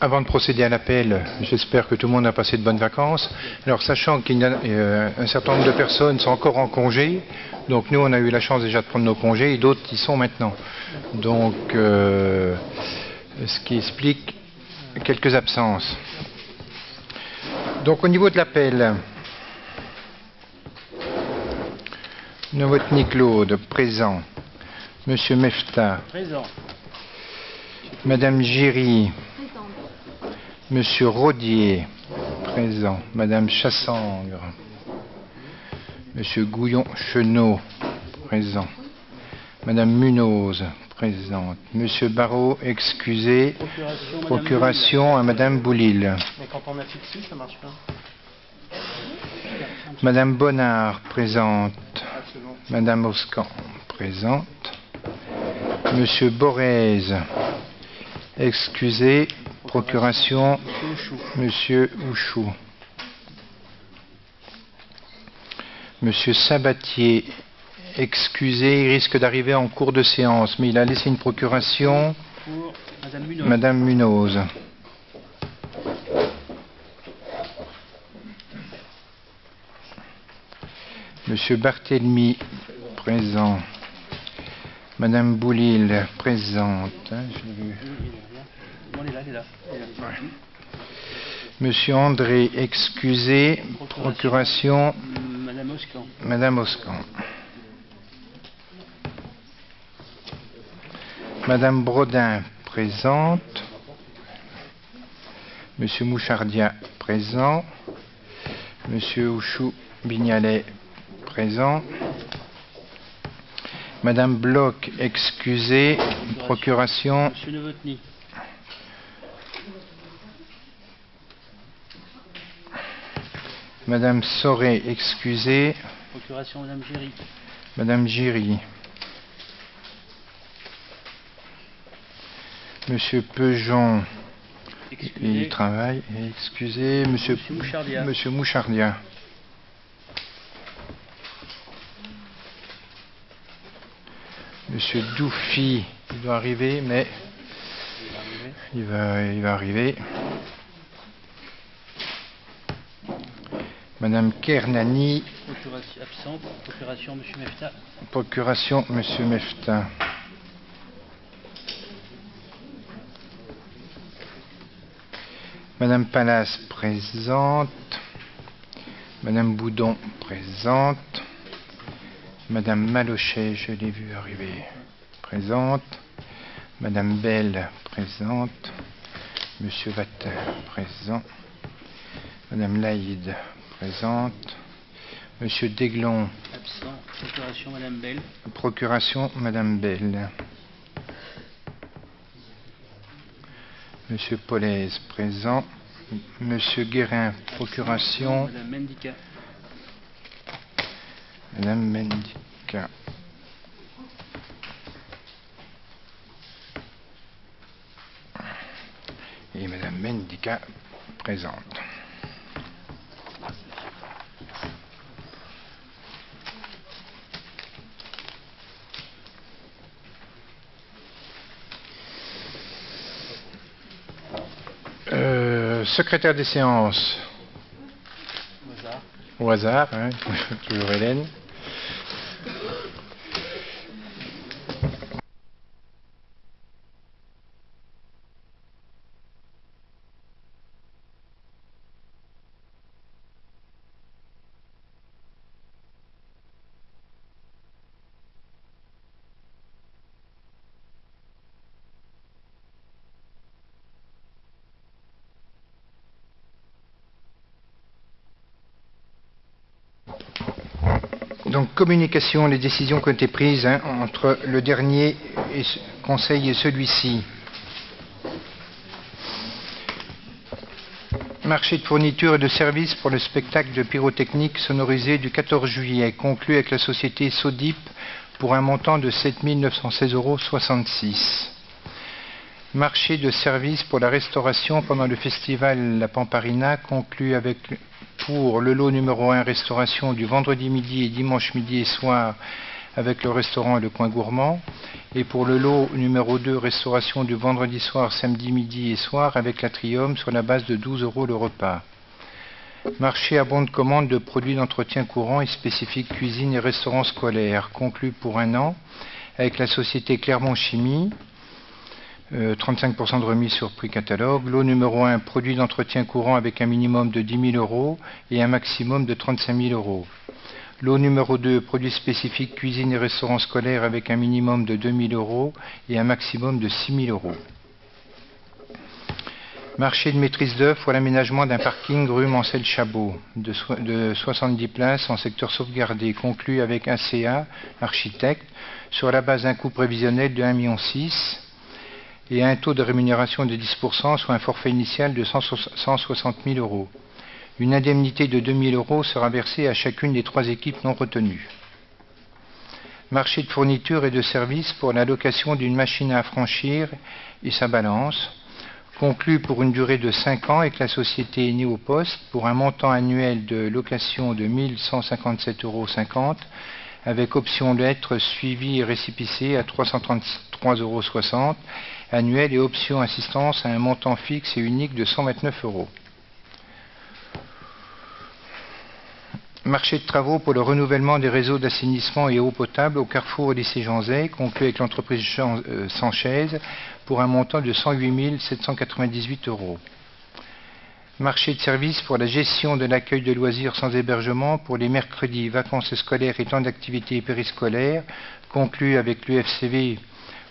Avant de procéder à l'appel, j'espère que tout le monde a passé de bonnes vacances. Alors, sachant qu'il y a un certain nombre de personnes sont encore en congé, donc nous, on a eu la chance déjà de prendre nos congés et d'autres y sont maintenant. Donc, ce qui explique quelques absences. Donc, au niveau de l'appel, Novotny Claude, présent. Monsieur Mefta. Présent. Madame Giry. Monsieur Rodier, présent. Madame Chassangre. Monsieur Gouillon-Chenot, présent. Madame Munoz, présente. Monsieur Barrault, excusé. Procuration à Madame Boulil. Mais quand on a fixé, ça marche pas. Madame Bonnard, présente. Madame Oscan, présente. Monsieur Borez, excusé. Procuration, Monsieur Houchou. Monsieur Sabatier, excusé, il risque d'arriver en cours de séance, mais il a laissé une procuration pour Madame Munoz. Monsieur Barthélemy, présent. Madame Boulil, présente. Je l'ai vu. Il est là. Ouais. Monsieur André, excusé. Procuration. Madame Oscan. Madame Oscan. Madame Brodin, présente. Monsieur Mouchardia, présent. Monsieur Houchou-Bignalet, présent. Madame Bloch, excusée. Procuration. Monsieur Novotny. Madame Soré, excusée. Procuration Madame Giry. Madame Giry. Monsieur Peugeon, Excusez. il travaille. Excusez. Monsieur Mouchardia. Monsieur Mouchardia. Monsieur Doufi, il doit arriver, mais il va arriver. Madame Kernani. Procuration absente. Procuration Monsieur Mefta. Procuration Monsieur Mefta. Madame Pallas présente. Madame Boudon présente. Madame Malochet, je l'ai vu arriver, présente. Madame Belle présente. Monsieur Vatin présent. Madame Laïd présente. Monsieur Deglon. Absent. Procuration Madame Belle. Procuration Madame Belle. Monsieur Polaise présent. Monsieur Guérin. Procuration. Madame Mendica. Madame Mendica. Et Madame Mendica présente. Secrétaire des séances. Au hasard, hein, toujours Hélène. Donc, communication, les décisions qui ont été prises entre le dernier conseil et celui-ci. Marché de fourniture et de services pour le spectacle de pyrotechnique sonorisé du 14 juillet, conclu avec la société Sodip pour un montant de 7 916,66 €. Marché de services pour la restauration pendant le festival La Pamparina, conclu pour le lot numéro 1 restauration du vendredi midi et dimanche midi et soir avec le restaurant et le coin gourmand. Et pour le lot numéro 2, restauration du vendredi soir, samedi midi et soir avec l'Atrium sur la base de 12 € le repas. Marché à bon de commande de produits d'entretien courant et spécifiques cuisine et restaurants scolaires, conclu pour 1 an avec la société Clermont Chimie, 35% de remise sur prix catalogue. Lot numéro 1, produits d'entretien courant avec un minimum de 10 000 € et un maximum de 35 000 €. Lot numéro 2, produits spécifiques cuisine et restaurants scolaires avec un minimum de 2 000 € et un maximum de 6 000 €. Marché de maîtrise d'œuvre pour l'aménagement d'un parking rue Mancel-Chabot de 70 places en secteur sauvegardé, conclu avec ACA, architecte, sur la base d'un coût prévisionnel de 1,6 million et un taux de rémunération de 10%, soit un forfait initial de 160 000 €. Une indemnité de 2 000 € sera versée à chacune des 3 équipes non retenues. Marché de fournitures et de services pour la location d'une machine à affranchir et sa balance, conclu pour une durée de 5 ans avec la société Néopost pour un montant annuel de location de 1 157,50 € avec option lettres suivies et récépissées à 333,60 € annuel et option assistance à un montant fixe et unique de 129 €. Marché de travaux pour le renouvellement des réseaux d'assainissement et eau potable au carrefour lycée Jean Zay, conclu avec l'entreprise Sanchez pour un montant de 108 798 €. Marché de services pour la gestion de l'accueil de loisirs sans hébergement pour les mercredis, vacances scolaires et temps d'activité périscolaires, conclu avec l'UFCV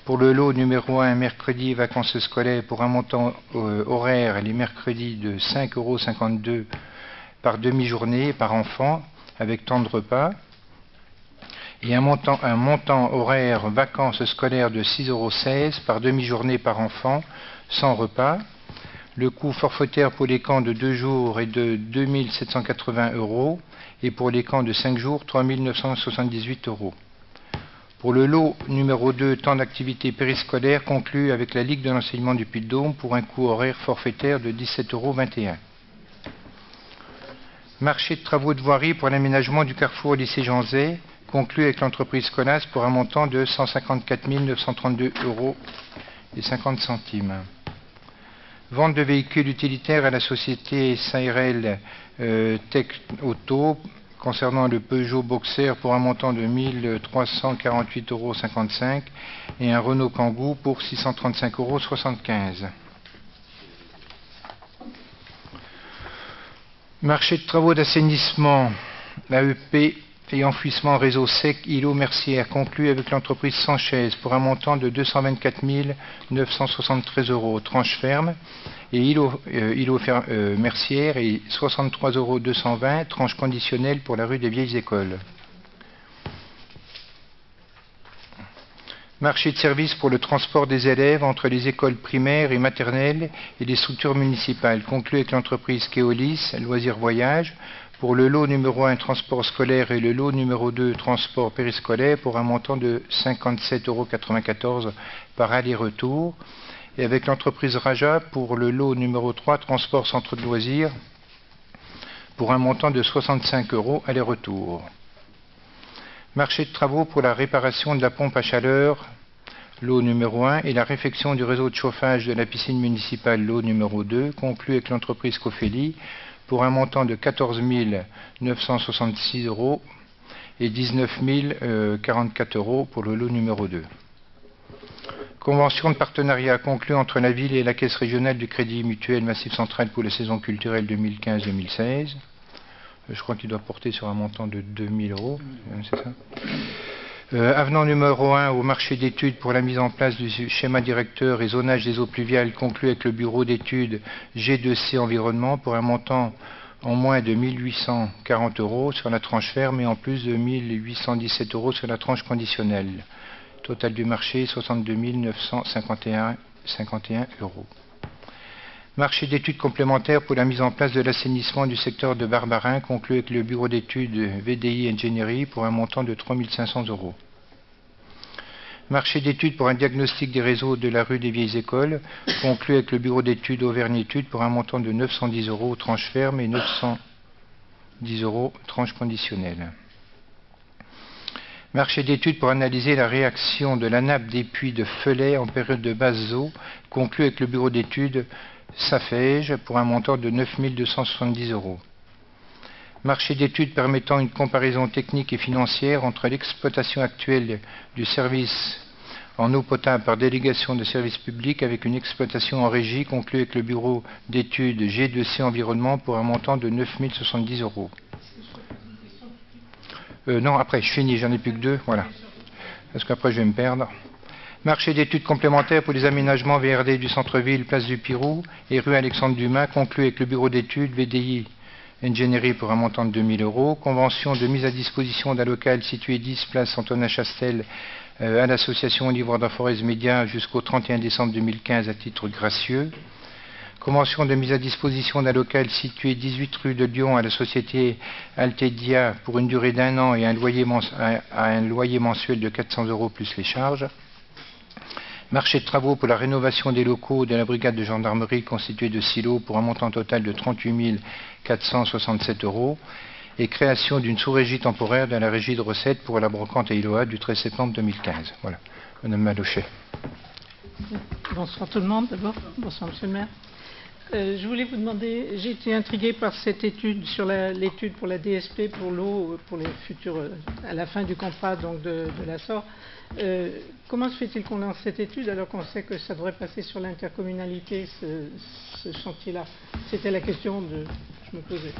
pour le lot numéro 1, mercredi et vacances scolaires pour un montant horaire les mercredis de 5,52 € par demi-journée par enfant avec temps de repas et un montant horaire vacances scolaires de 6,16 € par demi-journée par enfant sans repas. Le coût forfaitaire pour les camps de 2 jours est de 2 780 € et pour les camps de 5 jours 3 978 €. Pour le lot numéro 2, temps d'activité périscolaire conclu avec la Ligue de l'enseignement du Puy-de-Dôme pour un coût horaire forfaitaire de 17,21 €. Marché de travaux de voirie pour l'aménagement du carrefour lycée Jean Zay, conclu avec l'entreprise Colas pour un montant de 154 932,50 €. Vente de véhicules utilitaires à la société SARL Tech Auto concernant le Peugeot Boxer pour un montant de 1 348,55 € et un Renault Kangoo pour 635,75 €. Marché de travaux d'assainissement, AEP et enfouissement réseau sec îlot Mercière, conclu avec l'entreprise Sanchez pour un montant de 224 973 €, tranche ferme, et îlot Mercière et 63,220 €, tranche conditionnelle pour la rue des Vieilles Écoles. Marché de services pour le transport des élèves entre les écoles primaires et maternelles et les structures municipales, conclu avec l'entreprise Keolis, Loisirs Voyage, pour le lot numéro 1 transport scolaire et le lot numéro 2 transport périscolaire pour un montant de 57,94 € par aller-retour, et avec l'entreprise Raja pour le lot numéro 3 transport centre de loisirs pour un montant de 65 € aller-retour. Marché de travaux pour la réparation de la pompe à chaleur, lot numéro 1, et la réfection du réseau de chauffage de la piscine municipale, lot numéro 2, conclu avec l'entreprise Cofeli pour un montant de 14 966 € et 19 044 € pour le lot numéro 2. Convention de partenariat conclue entre la ville et la Caisse régionale du Crédit Mutuel Massif Central pour la saison culturelle 2015-2016. Je crois qu'il doit porter sur un montant de 2 000 €, c'est ça. Avenant numéro 1 au marché d'études pour la mise en place du schéma directeur et zonage des eaux pluviales conclu avec le bureau d'études G2C Environnement pour un montant en moins de 1 840 € sur la tranche ferme et en plus de 1 817 € sur la tranche conditionnelle. Total du marché 62 951,51 €. Marché d'études complémentaires pour la mise en place de l'assainissement du secteur de Barbarin, conclu avec le bureau d'études VDI Ingénierie pour un montant de 3 500 €. Marché d'études pour un diagnostic des réseaux de la rue des Vieilles Écoles, conclu avec le bureau d'études Auvergne Études pour un montant de 910 € tranche ferme et 910 € tranche conditionnelle. Marché d'études pour analyser la réaction de la nappe des puits de Felay en période de basse eau, conclu avec le bureau d'études Safège pour un montant de 9 270 €. Marché d'études permettant une comparaison technique et financière entre l'exploitation actuelle du service en eau potable par délégation de service public avec une exploitation en régie conclue avec le bureau d'études G2C Environnement pour un montant de 9 070 €. Non, après, je finis, j'en ai plus que 2, voilà. Parce qu'après, je vais me perdre. Marché d'études complémentaires pour les aménagements VRD du centre-ville, place du Pirou et rue Alexandre Dumas, conclu avec le bureau d'études VDI Ingénierie pour un montant de 2 000 €. Convention de mise à disposition d'un local situé 10 place Antonin Chastel à l'association Livre d'Forez Média jusqu'au 31 décembre 2015 à titre gracieux. Convention de mise à disposition d'un local situé 18 rue de Lyon à la société Altedia pour une durée d'1 an et un loyer mensuel de 400 € plus les charges. Marché de travaux pour la rénovation des locaux de la brigade de gendarmerie constituée de 6 lots pour un montant total de 38 467 €. Et création d'une sous-régie temporaire dans la régie de recettes pour la brocante et Iloa du 13 septembre 2015. Voilà, Madame Malochet. Bonsoir tout le monde d'abord. Bonsoir Monsieur le maire. Je voulais vous demander, j'ai été intriguée par cette étude sur l'étude pour la DSP pour l'eau pour les futurs à la fin du contrat donc de la SOR. Comment se fait-il qu'on lance cette étude alors qu'on sait que ça devrait passer sur l'intercommunalité ce chantier-là? C'était la question que je me posais.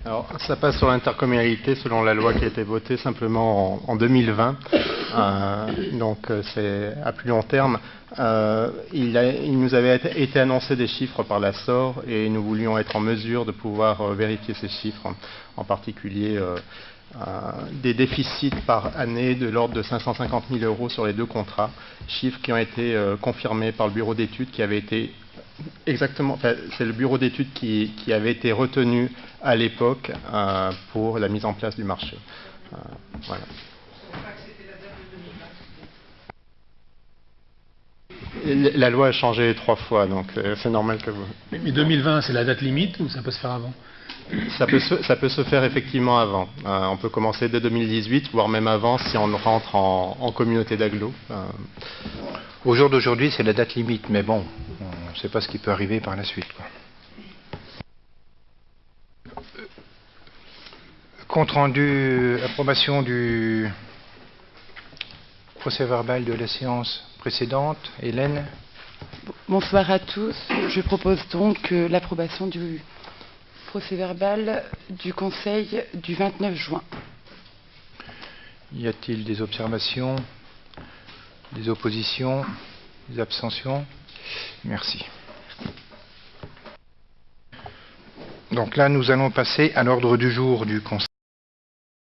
Alors, ça passe sur l'intercommunalité selon la loi qui a été votée simplement en 2020. Donc, c'est à plus long terme. Il nous avait été annoncé des chiffres par la SOR et nous voulions être en mesure de pouvoir vérifier ces chiffres, en particulier des déficits par année de l'ordre de 550 000 € sur les 2 contrats, chiffres qui ont été confirmés par le bureau d'études qui avait été exactement, enfin, c'est le bureau d'études qui avait été retenu à l'époque pour la mise en place du marché. Voilà. La loi a changé 3 fois, donc c'est normal que vous... Mais 2020, c'est la date limite ou ça peut se faire avant? Ça peut se faire effectivement avant. On peut commencer dès 2018, voire même avant si on rentre en communauté d'agglo. Au jour d'aujourd'hui, c'est la date limite, mais bon, on ne sait pas ce qui peut arriver par la suite, quoi. Compte rendu, approbation du procès-verbal de la séance précédente. Hélène. Bonsoir à tous. Je propose donc l'approbation du procès-verbal du Conseil du 29 juin. Y a-t-il des observations, des oppositions, des abstentions? Merci. Donc là, nous allons passer à l'ordre du jour du Conseil.